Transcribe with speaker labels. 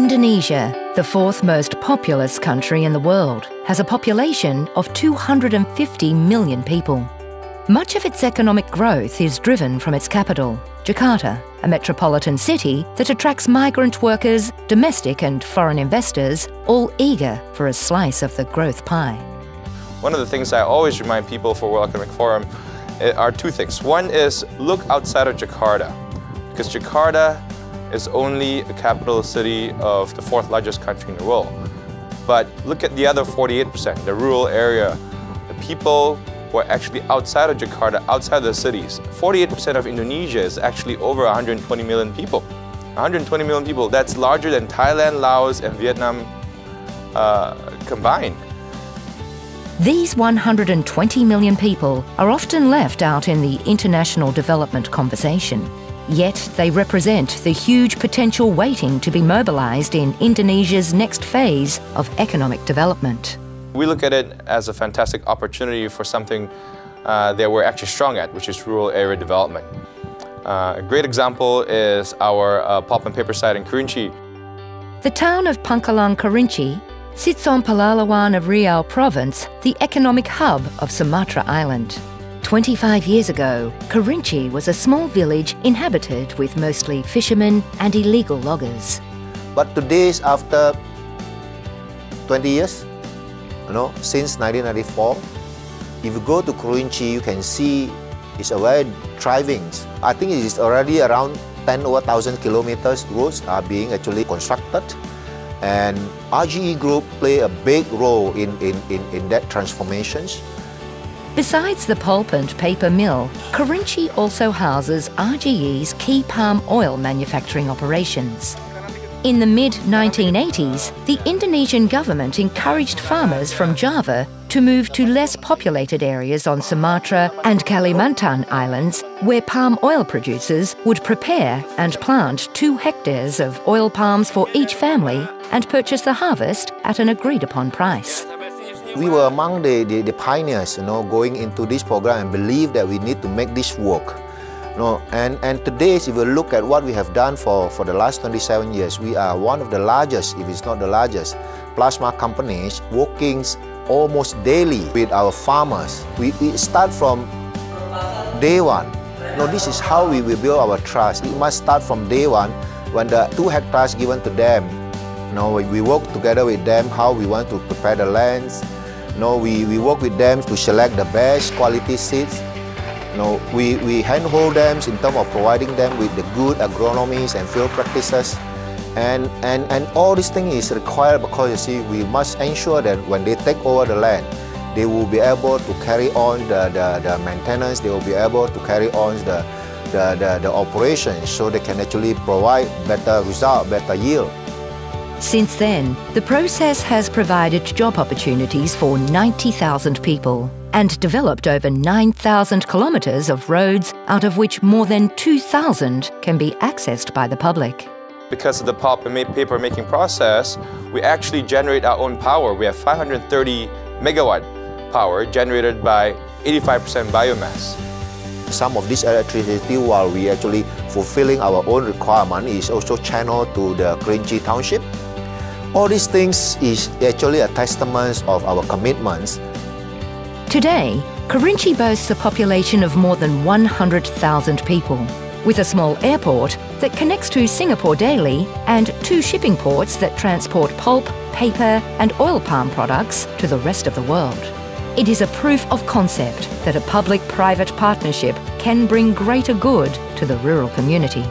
Speaker 1: Indonesia, the fourth most populous country in the world, has a population of 250 million people. Much of its economic growth is driven from its capital, Jakarta, a metropolitan city that attracts migrant workers, domestic and foreign investors, all eager for a slice of the growth pie.
Speaker 2: One of the things I always remind people for World Economic Forum are two things. One is look outside of Jakarta, because Jakarta is only a capital city of the fourth largest country in the world. But look at the other 48%, the rural area, the people who are actually outside of Jakarta, outside the cities. 48% of Indonesia is actually over 120 million people. 120 million people, that's larger than Thailand, Laos and Vietnam combined.
Speaker 1: These 120 million people are often left out in the international development conversation. Yet they represent the huge potential waiting to be mobilised in Indonesia's next phase of economic development.
Speaker 2: We look at it as a fantastic opportunity for something that we're actually strong at, which is rural area development. A great example is our pulp and paper site in Kerinci.
Speaker 1: The town of Pangkalan Kerinci sits on Pelalawan of Riau province, the economic hub of Sumatra Island. 25 years ago, Kerinci was a small village inhabited with mostly fishermen and illegal loggers.
Speaker 3: But today, after 20 years, since 1994, if you go to Kerinci, you can see it's a very thriving. I think it is already around 10,000 kilometers roads are being actually constructed. And Agri Group play a big role in that transformations.
Speaker 1: Besides the pulp and paper mill, Kerinci also houses RGE's key palm oil manufacturing operations. In the mid-1980s, the Indonesian government encouraged farmers from Java to move to less populated areas on Sumatra and Kalimantan Islands, where palm oil producers would prepare and plant 2 hectares of oil palms for each family and purchase the harvest at an agreed-upon price.
Speaker 3: We were among the pioneers, going into this program and believe that we need to make this work. And today, if you look at what we have done for the last 27 years, we are one of the largest, if it's not the largest, plasma companies working almost daily with our farmers. We start from day one. This is how we will build our trust. It must start from day one when the 2 hectares given to them. We work together with them how we want to prepare the lands. We work with them to select the best quality seeds. We handhold them in terms of providing them with the good agronomies and field practices. And all this thing is required because, you see, we must ensure that when they take over the land, they will be able to carry on the maintenance, they will be able to carry on the operations so they can actually provide better result, better yield.
Speaker 1: Since then, the process has provided job opportunities for 90,000 people and developed over 9,000 kilometres of roads, out of which more than 2,000 can be accessed by the public.
Speaker 2: Because of the pulp and paper making process, we actually generate our own power. We have 530 megawatt power generated by 85% biomass.
Speaker 3: Some of this electricity, while we actually fulfilling our own requirement, is also channeled to the Kerinci township. All these things is actually a testament of our commitments.
Speaker 1: Today, Kerinci boasts a population of more than 100,000 people, with a small airport that connects to Singapore daily and 2 shipping ports that transport pulp, paper and oil palm products to the rest of the world. It is a proof of concept that a public-private partnership can bring greater good to the rural community.